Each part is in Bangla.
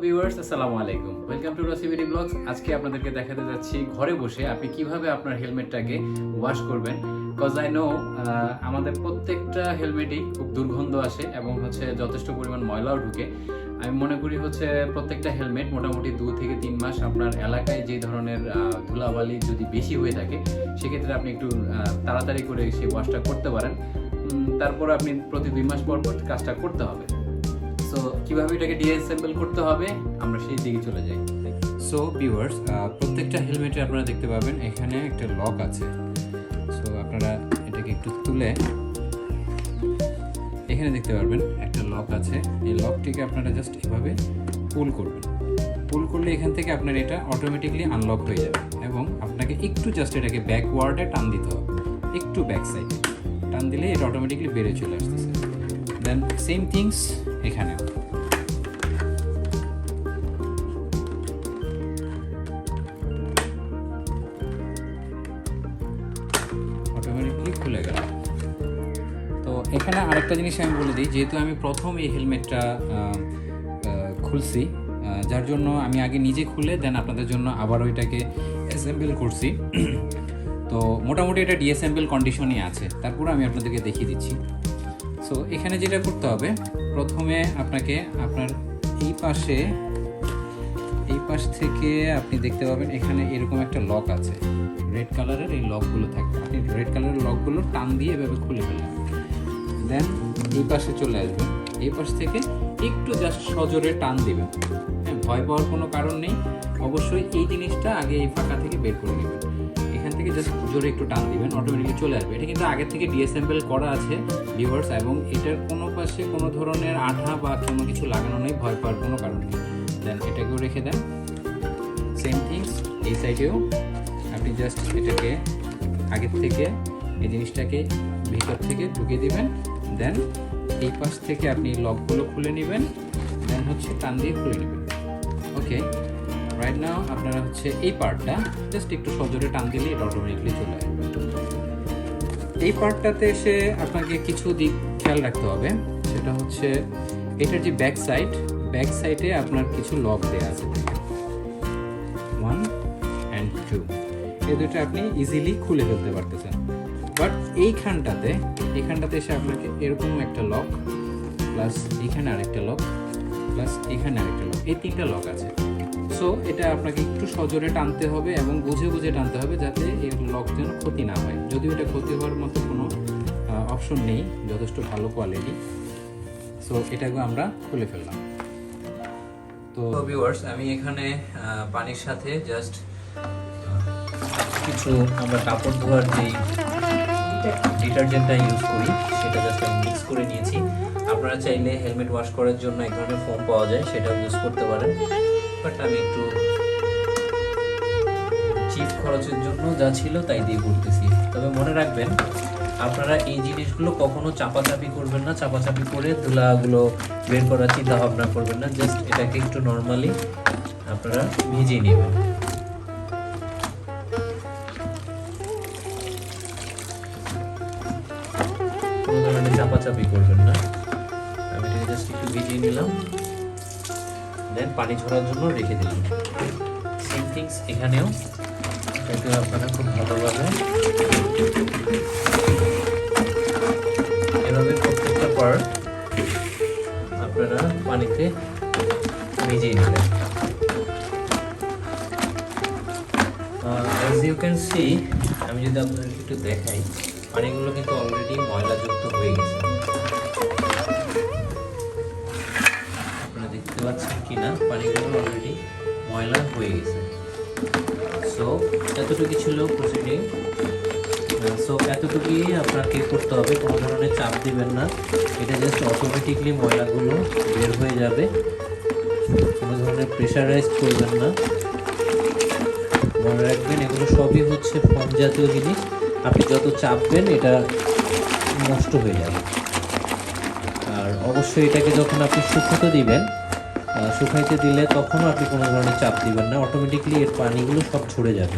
ভিউয়ার্স আসসালামু আলাইকুম, ওয়েলকাম টু রসিবিডি ব্লগস। আজকে আপনাদেরকে দেখাতে যাচ্ছি ঘরে বসে আপনি কিভাবে আপনার হেলমেটটাকে ওয়াশ করবেন। কজ আই নো আমাদের প্রত্যেকটা হেলমেটই খুব দুর্গন্ধ আসে এবং যথেষ্ট পরিমাণ ময়লাও ঢুকে। আমি মনে করি প্রত্যেকটা হেলমেট মোটামুটি 2 থেকে 3 মাস আপনার এলাকায় যে ধরনের ধুলাবালি যদি বেশি হয়ে থাকে সেক্ষেত্রে আপনি একটু তাড়াতাড়ি করে সেই ওয়াশটা করতে পারেন। তারপর আপনি প্রতি 2 মাস পর পর কাজটা করতে হবে। সো কিভাবে এটাকে ডিঅ্যাসেম্বল করতে হবে আমরা সেই দিকে চলে যাই। সো ভিউয়ার্স, প্রত্যেকটা হেলমেটে আপনারা দেখতে পাবেন এখানে একটা লক আছে। সো আপনারা এটাকে একটু তুলে এখানে দেখতে পারবেন একটা লক আছে। এই লকটিকে আপনারা জাস্ট এভাবে পুল করবেন। পুল করলে এখান থেকে আপনার এটা অটোমেটিকলি আনলক হয়ে যাবে এবং আপনাকে একটু জাস্ট এটাকে ব্যাকওয়ার্ডে টান দিতে হবে, একটু ব্যাক সাইডে টান দিলে এটা অটোমেটিকলি বেরিয়ে চলে আসতেছে। দেন সেম থিংস এখানে অটোমেটিকলি খুলে গেল। তো এখানে আরেকটা জিনিস আমি বলে দিই, যেহেতু আমি প্রথম এই হেলমেটটা খুলছি, যার জন্য আমি আগে নিজে খুলে দেন আপনাদের জন্য আবার ওইটাকে অ্যাসেম্বল করছি। তো মোটামুটি এটা ডিঅ্যাসেম্বল কন্ডিশনই আছে, তারপর আমি আপনাদেরকে দেখিয়ে দিচ্ছি। সো এখানে যেটা করতে হবে, প্রথমে আপনাকে আপনার এই পাশ থেকে আপনি দেখতে পাবেন এখানে এরকম একটা লক আছে, রেড কালারের এই লকগুলো থাকবে। আপনি রেড কালারের লকগুলো টান দিয়ে এভাবে খুলে ফেলবেন। দেন এই পাশে চলে আসবেন, এই পাশ থেকে একটু জাস্ট সজোরে টান দিবেন। হ্যাঁ, ভয় পাওয়ার কোনো কারণ নেই। অবশ্যই এই জিনিসটা আগে এই ফাঁকা থেকে বের করে নেবেন। এখান থেকে জাস্ট জোরে একটু টান দিবেন, অটোমেটিকলি চলে আসবে। এটা কিন্তু আগে থেকে ডিঅ্যাসেম্বল করা আছে ভিউয়ার্স, এবং এটার কোনো পাশে কোনো ধরনের আঠা বা কোনো কিছু লাগানো নেই, ভয় পাওয়ার কোনো কারণ নেই। দেন এটাকেও রেখে দেন। সেম থিংস এই সাইডেও আপনি জাস্ট এটাকে আগের থেকে এই জিনিসটাকে ভিতর থেকে ঢুকিয়ে দিবেন। দেন এই পাশ থেকে আপনি লকগুলো খুলে নেবেন, দেন টান দিয়ে খুলে নেবেন। ওকে, রাইট নাও আপনারা এই পার্টটা জাস্ট একটু সজোরে টান দিলে এটা অটোমেটিকলি চলে আসবে। এই পার্টটাতে এসে আপনাকে কিছু দিক খেয়াল রাখতে হবে। সেটা এটার যে ব্যাক সাইডে আপনার কিছু লক দেওয়া আছে, 1 and 2, এই দুটো আপনি ইজিলি খুলে ফেলতে পারতেছেন। বাট এইখানটাতে এসে আপনাকে এরকম একটা লক, প্লাস এখানে আরেকটা লক, প্লাস এখানে আরেকটা লক, এই 3টা লক আছে। সো এটা আপনাকে একটু সজোরে টানতে হবে এবং বুঝে বুঝে টানতে হবে, যাতে এই লক যেন ক্ষতি না হয়। যদিও এটা ক্ষতি হওয়ার মতো কোনো অপশন নেই, যথেষ্ট ভালো কোয়ালিটি। সো এটাকে আমরা খুলে ফেললাম। তো ভিউয়ার্স, আমি এখানে পানির সাথে জাস্ট কিছু আমরা কাপড় ধোয়ার যেই ডিটারজেন্টটা ইউজ করি সেটা জাস্ট আমি মিক্স করে নিয়েছি। আপনারা চাইলে হেলমেট ওয়াশ করার জন্য এক ধরনের ফোম পাওয়া যায়, সেটা ইউজ করতে পারেন। বাট আমি একটু চিপ খরচের জন্য যা ছিল তাই দিয়ে করতেছি। তবে মনে রাখবেন, আপনারা এই জিনিসগুলো কখনো চাপাচাপি করবেন না। চাপাচাপি করে ধুলাগুলো বের করার চিন্তা ভাবনা করবেন না। জাস্ট এটাকে একটু নর্মালি আপনারা ভিজিয়ে নেবেন। কোনো ধরনের চাপাচাপি করবেন না। আমি এটাকে জাস্ট একটু ভিজিয়ে নিলাম, দেন পানি ঝরার জন্য রেখে দিলাম। সেম থিংস এখানেও, এটাকে আপনারা খুব ভালোভাবে এভাবে প্রত্যেকটা পার্ট আপনারা পানিতে ভিজিয়ে নেবেন। অ্যাজ ইউ ক্যান সি, আমি যদি আপনাদের একটু দেখাই, পানিগুলো কিন্তু অলরেডি ময়লাযুক্ত হয়ে গেছে। আপনারা দেখতে পাচ্ছেন কিনা, পানিগুলো অলরেডি ময়লা হয়ে গেছে। সো এতটুকু ছিল প্রসিডিং। সো এতটুকুই আপনাকে করতে হবে, কোনো ধরনের চাপ দিবেন না। এটা জাস্ট অটোমেটিকলি ময়লাগুলো বের হয়ে যাবে, কোনো ধরনের প্রেশারাইজ করবেন না। মনে রাখবেন, এগুলো সবই ফোম জাতীয় জিনিস। আপনি যত চাপবেন এটা নষ্ট হয়ে যাবে। আর অবশ্যই এটাকে যখন আপনি শুকাইতে দিলে তখনও আপনি কোনো ধরনের চাপ দিবেন না, অটোমেটিকলি এর পানিগুলো সব ঝরে যাবে।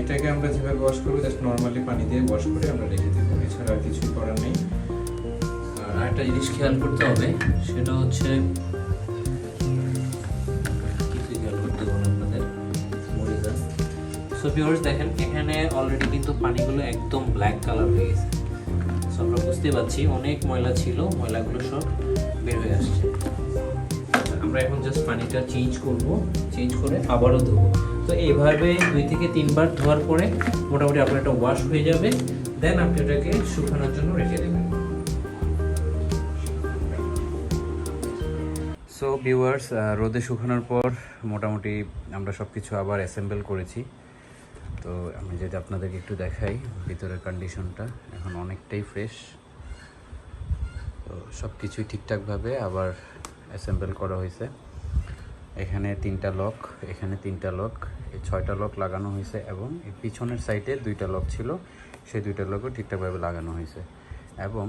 এটাকে আমরা যেভাবে ওয়াশ করবো জাস্ট নর্মালি পানি দিয়ে ওয়াশ করে আমরা রেখে দেবো, এছাড়া আর কিছুই করার নেই। আর একটা জিনিস খেয়াল করতে হবে, সেটা হচ্ছে সো ভিউয়ার্স দেখেন এখানে অলরেডি কিন্তু পানিগুলো একদম ব্ল্যাক কালার হয়ে গেছে। সো আমরা বুঝতে পারছি অনেক ময়লা ছিল, ময়লাগুলো সব বের হয়ে আসছে। আমরা এখন জাস্ট পানিটা চেঞ্জ করব, চেঞ্জ করে আবারও ধোবো। তো এইভাবে 2 থেকে 3 বার ধোয়ার পরে মোটামুটি আপনার এটা ওয়াশ হয়ে যাবে। দেন আপনি এটাকে শুকানোর জন্য রেখে দেবেন। সো ভিউয়ার্স, রোদে শুকানোর পর মোটামুটি আমরা সব কিছু আবার অ্যাসেম্বল করেছি। তো আমি যদি আপনাদেরকে একটু দেখাই ভিতরের কন্ডিশনটা, এখন অনেকটাই ফ্রেশ। তো সব কিছুই ঠিকঠাকভাবে আবার অ্যাসেম্বল করা হয়েছে। এখানে 3টা লক, এখানে 3টা লক, এই 6টা লক লাগানো হয়েছে এবং এই পিছনের সাইডে 2টা লক ছিল, সেই 2টা লকও ঠিকঠাকভাবে লাগানো হয়েছে। এবং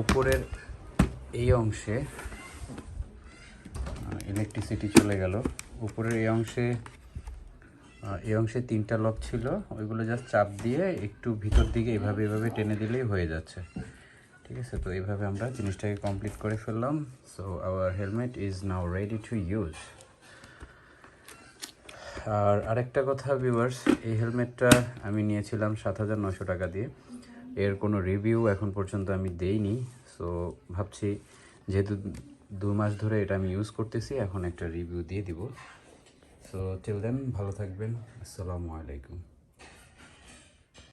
উপরের এই অংশে ইলেকট্রিসিটি চলে গেল। উপরের এই অংশে 3টা লক ছিল, ওইগুলো জাস্ট চাপ দিয়ে একটু ভিতর দিকে এভাবে টেনে দিলেই হয়ে যাচ্ছে। ঠিক আছে, তো এইভাবে আমরা জিনিসটাকে কমপ্লিট করে ফেললাম। So our helmet is now ready to use. আর আরেকটা কথা ভিউয়ার্স, এই হেলমেটটা আমি নিয়েছিলাম 7,900 টাকা দিয়ে। এর কোনো রিভিউ এখন পর্যন্ত আমি দেইনি। সো ভাবছি যেহেতু 2 মাস ধরে এটা আমি ইউজ করতেছি, এখন একটা রিভিউ দিয়ে দিব। সো টিল দেন ভালো থাকবেন। আসসালামু আলাইকুম।